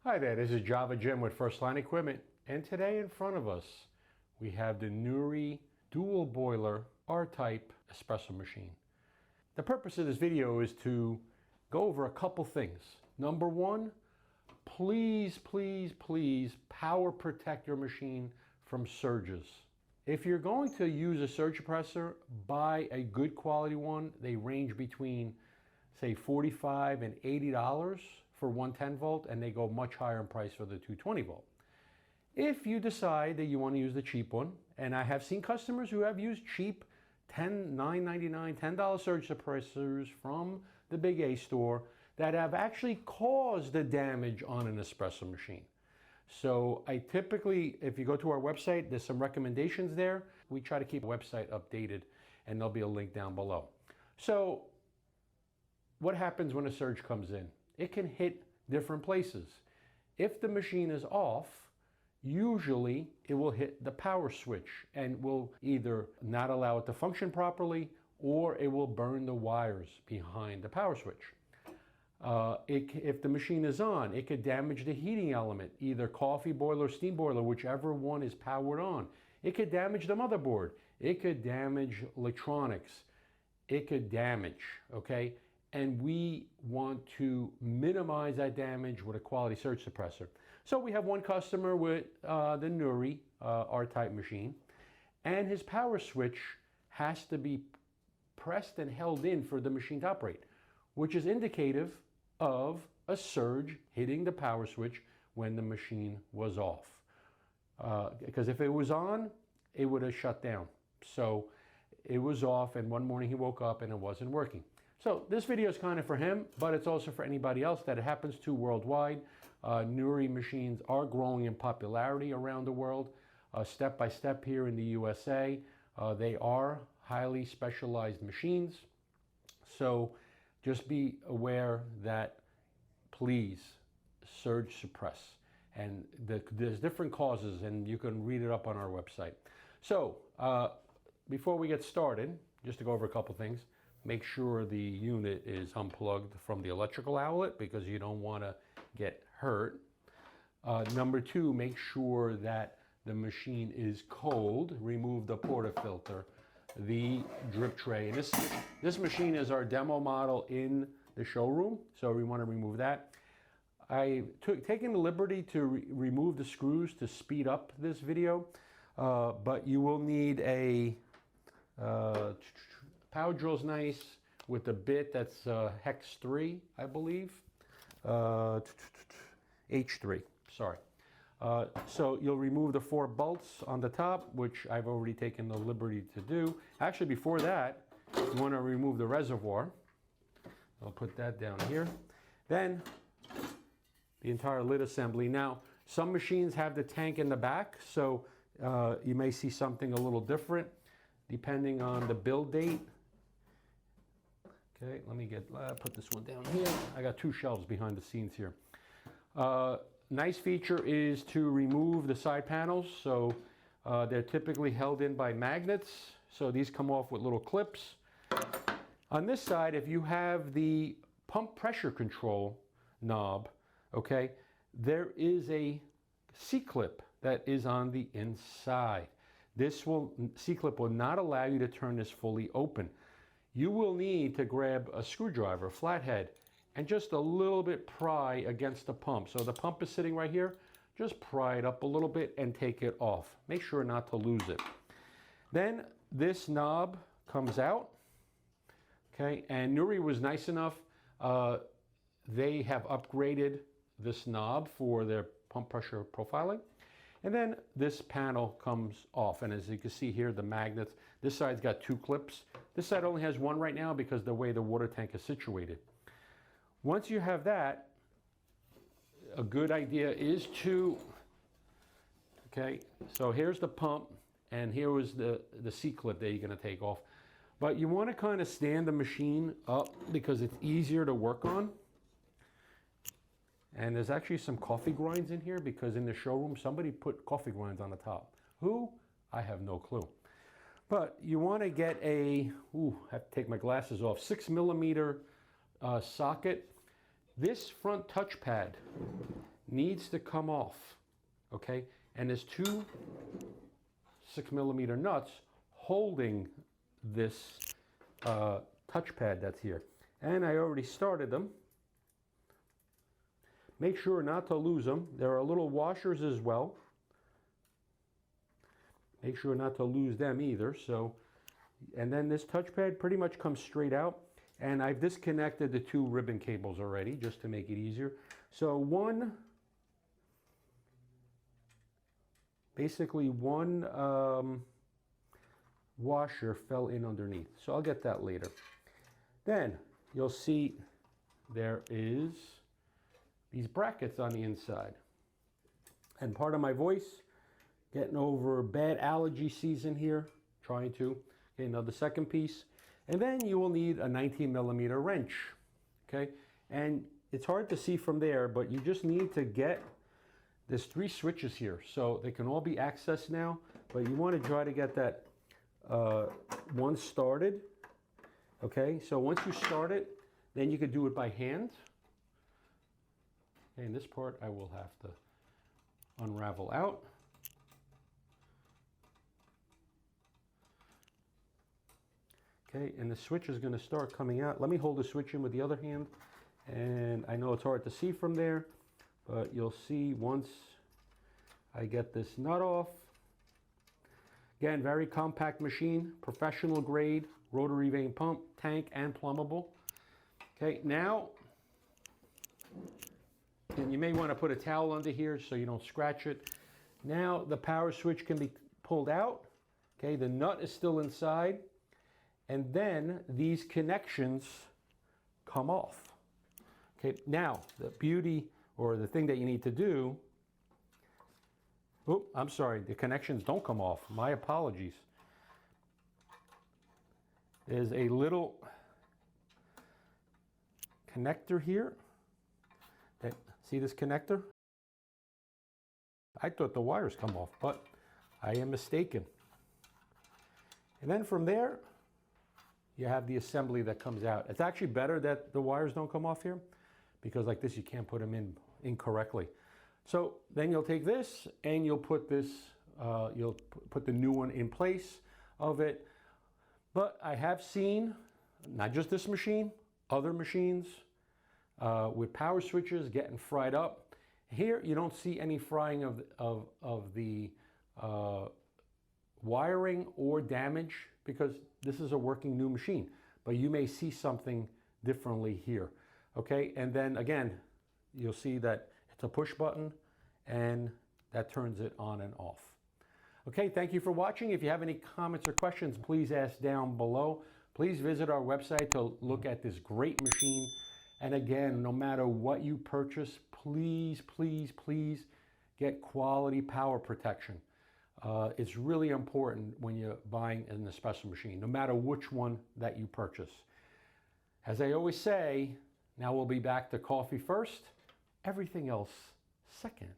Hi there, this is Java Jim with First Line Equipment, and today in front of us we have the Nurri dual boiler R-Type espresso machine. The purpose of this video is to go over a couple things. Number one, please power protect your machine from surges. If you're going to use a surge suppressor, buy a good quality one. They range between say $45 and $80 for 110 volt, and they go much higher in price for the 220 volt. If you decide that you want to use the cheap one, and I have seen customers who have used cheap $9.99, $10 surge suppressors from the Big A store that have actually caused the damage on an espresso machine. So I typically, if you go to our website, there's some recommendations there. We try to keep the website updated, and there'll be a link down below. So what happens when a surge comes in? It can hit different places. If the machine is off, usually it will hit the power switch and will either not allow it to function properly, or it will burn the wires behind the power switch. If the machine is on, it could damage the heating element, either coffee boiler or steam boiler, whichever one is powered on. It could damage the motherboard. It could damage electronics. It could damage, okay? And we want to minimize that damage with a quality surge suppressor. So we have one customer with the Nurri R-Type machine, and his power switch has to be pressed and held in for the machine to operate, which is indicative of a surge hitting the power switch when the machine was off. Because if it was on, it would have shut down. So it was off, and one morning he woke up and it wasn't working. So this video is kind of for him, but it's also for anybody else that it happens to worldwide. Nurri machines are growing in popularity around the world, step by step here in the USA. They are highly specialized machines. So just be aware that please surge suppress. And there's different causes, and you can read it up on our website. So before we get started, just to go over a couple things, make sure the unit is unplugged from the electrical outlet because you don't want to get hurt. Number two, make sure that the machine is cold. Remove the portafilter, the drip tray. And this machine is our demo model in the showroom, so we want to remove that. I've taken the liberty to remove the screws to speed up this video, but you will need a power drill's nice with a bit that's hex 3, I believe. H3, sorry. So you'll remove the 4 bolts on the top, which I've already taken the liberty to do. Actually, before that, you want to remove the reservoir. I'll put that down here. Then the entire lid assembly. Now, some machines have the tank in the back, so you may see something a little different depending on the build date. Okay, let me put this one down here. I got 2 shelves behind the scenes here. Nice feature is to remove the side panels. So they're typically held in by magnets. So these come off with little clips. On this side, if you have the pump pressure control knob, okay, there is a C-clip that is on the inside. This C-clip will not allow you to turn this fully open. You will need to grab a screwdriver, flathead, and just a little bit pry against the pump. So the pump is sitting right here. Just pry it up a little bit and take it off. Make sure not to lose it. Then this knob comes out. Okay, and Nurri was nice enough. They have upgraded this knob for their pump pressure profiling. And then this panel comes off, and as you can see here, the magnets, this side's got 2 clips. This side only has 1 right now because the way the water tank is situated. Once you have that, a good idea is to, okay, so here's the pump, and here was the C-clip that you're going to take off. But you want to kind of stand the machine up because it's easier to work on. And there's actually some coffee grinds in here because in the showroom somebody put coffee grinds on the top. Who? I have no clue. But you want to get a, I have to take my glasses off, 6mm socket. This front touchpad needs to come off, okay? And there's two 6mm nuts holding this touchpad that's here. And I already started them. Make sure not to lose them. There are little washers as well. Make sure not to lose them either. So, and then this touchpad pretty much comes straight out. And I've disconnected the two ribbon cables already just to make it easier. So basically one washer fell in underneath. So I'll get that later. Then you'll see there is these brackets on the inside. And part of my voice, getting over bad allergy season here, trying to. Okay, now the second piece. And then you will need a 19mm wrench, okay? And it's hard to see from there, but you just need to get, there's 3 switches here, so they can all be accessed now, but you want to try to get that one started, okay? So once you start it, then you could do it by hand. Okay, and this part I will have to unravel out. Okay, and the switch is going to start coming out. Let me hold the switch in with the other hand. And I know it's hard to see from there, but you'll see once I get this nut off. Again, very compact machine, professional grade, rotary vane pump, tank, and plumbable. Okay, now, and you may want to put a towel under here so you don't scratch it. Now the power switch can be pulled out. Okay, the nut is still inside. And then these connections come off. Okay, now the beauty or the thing that you need to do, oh, I'm sorry, the connections don't come off. My apologies. There's a little connector here. See this connector? I thought the wires come off, but I am mistaken. And then from there, you have the assembly that comes out. It's actually better that the wires don't come off here because like this, you can't put them in incorrectly. So then you'll take this and you'll put this, you'll put the new one in place of it. But I have seen, not just this machine, other machines with power switches getting fried up. Here, you don't see any frying of the wiring or damage because this is a working new machine, but you may see something differently here. Okay, and then again, you'll see that it's a push button and that turns it on and off. Okay, thank you for watching. If you have any comments or questions, please ask down below. Please visit our website to look at this great machine. And again, no matter what you purchase, please, please, please get quality power protection. It's really important when you're buying an espresso machine, no matter which one that you purchase. As I always say, now we'll be back to coffee first, everything else second.